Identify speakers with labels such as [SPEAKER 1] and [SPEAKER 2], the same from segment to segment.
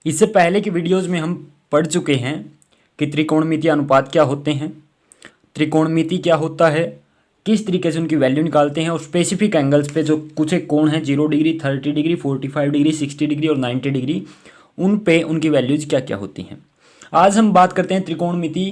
[SPEAKER 1] इससे पहले की वीडियोस में हम पढ़ चुके हैं कि त्रिकोणमितीय अनुपात क्या होते हैं, त्रिकोणमिति क्या होता है, किस तरीके से उनकी वैल्यू निकालते हैं और स्पेसिफिक एंगल्स पे जो कुछ एक कोण हैं 0 डिग्री, 30 डिग्री, 45 डिग्री, 60 डिग्री और 90 डिग्री, उन पे उनकी वैल्यूज क्या क्या होती हैं। आज हम बात करते हैं त्रिकोणमिति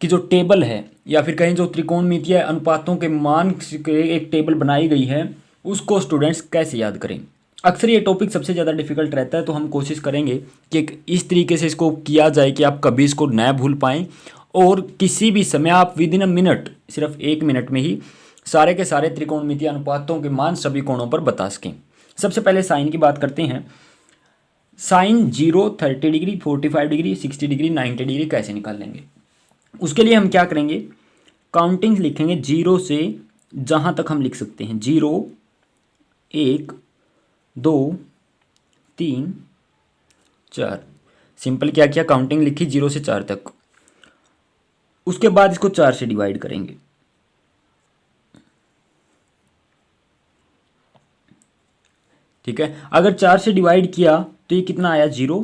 [SPEAKER 1] की जो टेबल है या फिर कहें जो त्रिकोणमितीय अनुपातों के मान के एक टेबल बनाई गई है उसको स्टूडेंट्स कैसे याद करें। अक्सर ये टॉपिक सबसे ज़्यादा डिफिकल्ट रहता है, तो हम कोशिश करेंगे कि इस तरीके से इसको किया जाए कि आप कभी इसको न भूल पाएँ और किसी भी समय आप विद इन अ मिनट, सिर्फ 1 मिनट में ही सारे के सारे त्रिकोणमितीय अनुपातों के मान सभी कोणों पर बता सकें। सबसे पहले साइन की बात करते हैं। Sine 0, 30 degree, 45 degree, 60 degree, 90 degree कैसे निकाल लेंगे। उसके लिए हम क्या करेंगे, काउंटिंग लिखेंगे 0 से जहाँ तक हम लिख सकते हैं। 0, 1, 2, 3, 4। सिंपल क्या किया, काउंटिंग लिखी 0 से 4 तक। उसके बाद इसको 4 से डिवाइड करेंगे। ठीक है, अगर 4 से डिवाइड किया तो ये कितना आया 0,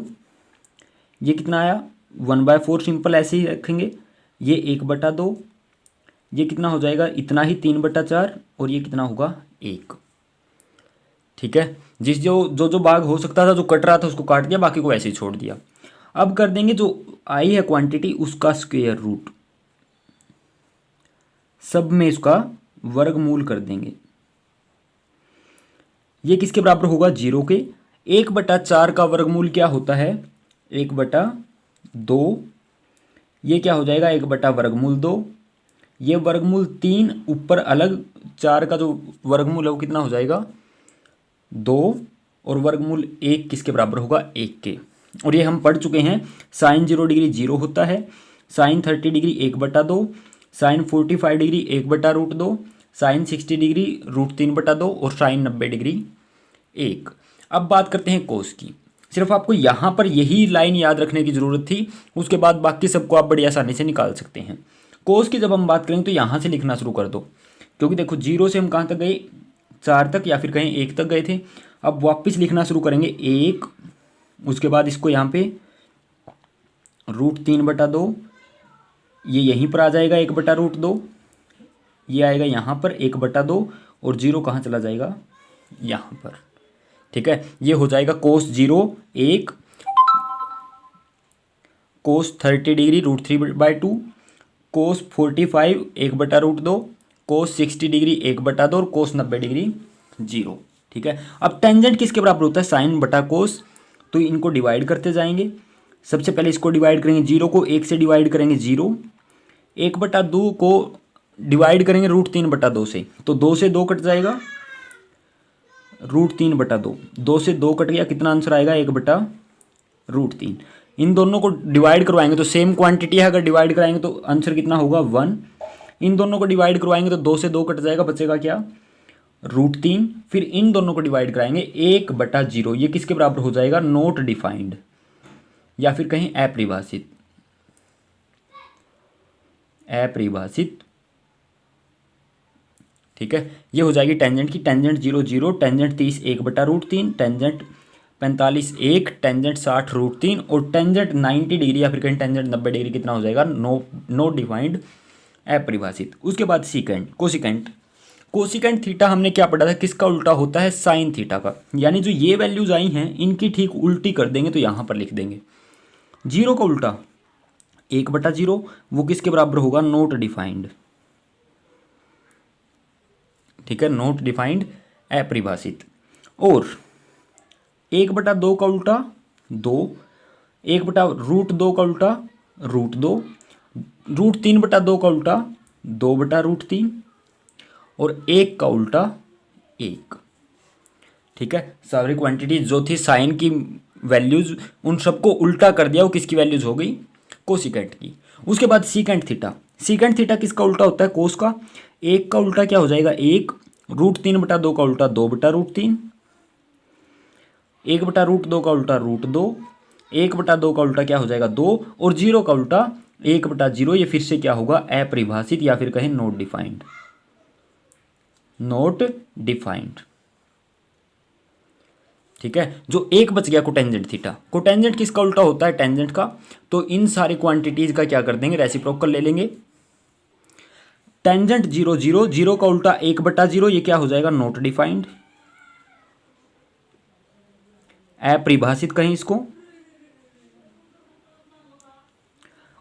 [SPEAKER 1] ये कितना आया 1/4। सिंपल ऐसे ही रखेंगे। ये 1/2, ये कितना हो जाएगा इतना ही 3/4 और ये कितना होगा 1। ठीक है, जिस जो जो जो भाग हो सकता था, जो कट रहा था उसको काट दिया, बाकी को ऐसे ही छोड़ दिया। अब कर देंगे जो आई है क्वांटिटी उसका स्क्वायर रूट, सब में इसका वर्गमूल कर देंगे। ये किसके बराबर होगा 0 के। 1/4 का वर्गमूल क्या होता है 1/2। ये क्या हो जाएगा 1/वर्गमूल 2। ये वर्गमूल 3 ऊपर अलग, 4 का जो वर्गमूल है वो कितना हो जाएगा 2 और वर्गमूल 1 किसके बराबर होगा 1 के। और ये हम पढ़ चुके हैं, साइन 0 डिग्री 0 होता है, sine 30 degree 1/2, sine 45 degree 1/√2, sine 60 degree √3/2 और साइन 90 डिग्री 1। अब बात करते हैं कोस की। सिर्फ आपको यहाँ पर यही लाइन याद रखने की ज़रूरत थी, उसके बाद बाकी सबको आप बड़ी आसानी से निकाल सकते हैं। कोस की जब हम बात करेंगे तो यहाँ से लिखना शुरू कर दो, क्योंकि देखो 0 से हम कहाँ तक गए 4 तक या फिर कहीं 1 तक गए थे। अब वापस लिखना शुरू करेंगे 1, उसके बाद इसको यहाँ पे √3/2, ये यहीं पर आ जाएगा 1/√2, ये आएगा यहाँ पर 1/2 और 0 कहाँ चला जाएगा यहाँ पर। ठीक है, ये हो जाएगा कोस 0 1, कोस 30 डिग्री √3/2, कोस 45 1/√2, कोस 60 डिग्री 1/2 और कोस 90 डिग्री 0। ठीक है, अब टेंजेंट किसके बराबर होता है साइन बटा कोस, तो इनको डिवाइड करते जाएंगे। सबसे पहले इसको डिवाइड करेंगे 0 को 1 से डिवाइड करेंगे 0, 1/2 को डिवाइड करेंगे √3/2 से, तो 2 से 2 कट जाएगा, √3/2, 2 से 2 कट गया, कितना आंसर आएगा 1/√3। इन दोनों को डिवाइड करवाएंगे तो सेम क्वांटिटी है, अगर डिवाइड कराएंगे तो आंसर कितना होगा 1। इन दोनों को डिवाइड करवाएंगे तो 2 से 2 कट जाएगा, बचेगा क्या √3। फिर इन दोनों को डिवाइड कराएंगे 1/0, ये किसके बराबर हो जाएगा नॉट डिफाइंड या फिर कहीं अपरिभाषित, अपरिभाषित। ठीक है, ये हो जाएगी टेंजेंट की। टेंजेंट 0 0, टेंजेंट 30 1/√3, टेंजेंट 45 1, टेंजेंट 60 √3 और टेंजेंट 90 डिग्री या फिर कहीं टेंजेंट 90 डिग्री कितना हो जाएगा नो डिफाइंड, अपरिभाषित। उसके बाद सीकेंट कोसिकेंट। कोसिकेंट थीटा हमने क्या पढ़ा था, किसका उल्टा होता है साइन थीटा का, यानी जो ये वैल्यूज आई हैं इनकी ठीक उल्टी कर देंगे, तो यहाँ पर लिख देंगे 0 का उल्टा 1/0, वो किसके बराबर होगा नोट डिफाइंड। ठीक है, नोट डिफाइंड अपरिभाषित। और 1/2 का उल्टा 2, 1/√2 का उल्टा √2, √3/2 का उल्टा 2/√3 और 1 का उल्टा 1। ठीक है, सारी क्वांटिटी जो थी साइन की वैल्यूज उन सबको उल्टा कर दिया, वो किसकी वैल्यूज हो गई कोसिकेंट की। उसके बाद सीकेंट थीटा। सीकेंट थीटा किसका उल्टा होता है कोस का। 1 का उल्टा क्या हो जाएगा 1, √3/2 का उल्टा 2/√3, 1/√2 का उल्टा √2, 1/2 का उल्टा क्या हो जाएगा 2 और 0 का उल्टा 1/0। ये फिर से क्या होगा अपरिभाषित या फिर कहें नोट डिफाइंड, नोट डिफाइंड। ठीक है, जो एक बच गया कोटेंजेंट थीटा। कोटेंजेंट किसका उल्टा होता है? टेंजेंट का। तो इन सारी क्वांटिटीज का क्या कर देंगे? रेसिप्रोकल ले लेंगे। टेंजेंट 0 0, 0 का उल्टा 1/0, ये क्या हो जाएगा? नॉट डिफाइंड, अपरिभाषित कहें इसको।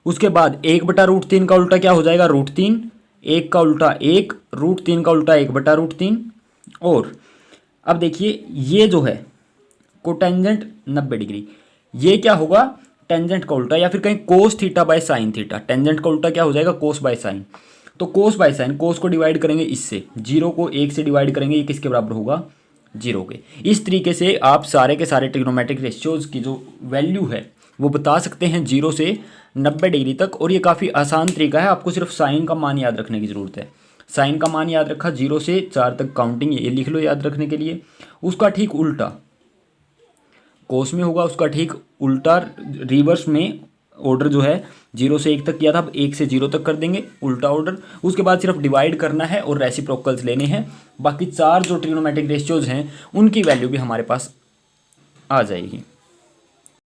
[SPEAKER 1] उसके बाद 1/√3 का उल्टा क्या हो जाएगा? √3। 1 का उल्टा 1, √3 का उल्टा 1/√3। और अब देखिए ये जो है कोटेंजेंट 90 डिग्री, ये क्या होगा? टेंजेंट का उल्टा, या फिर कहीं cos theta by sine theta. Tangent का उल्टा क्या हो जाएगा? कोस बाय साइन। तो कोस बाय साइन, कोस को डिवाइड करेंगे इससे, 0 को 1 से डिवाइड करेंगे, ये किसके बराबर होगा? 0 के। इस तरीके से आप सारे के सारे ट्रिग्नोमेट्रिक रेशियोज की जो वैल्यू है वो बता सकते हैं 0 से 90 डिग्री तक। और ये काफ़ी आसान तरीका है, आपको सिर्फ साइन का मान याद रखने की ज़रूरत है। साइन का मान याद रखा, 0 से 4 तक काउंटिंग, ये लिख लो याद रखने के लिए। उसका ठीक उल्टा कोस में होगा, उसका ठीक उल्टा रिवर्स में ऑर्डर जो है 0 से 1 तक किया था, अब 1 से 0 तक कर देंगे उल्टा ऑर्डर। उसके बाद सिर्फ डिवाइड करना है और रेसिप्रोकल्स लेने हैं। बाकी 4 जो ट्रिग्नोमेट्रिक रेशियोज हैं उनकी वैल्यू भी हमारे पास आ जाएगी।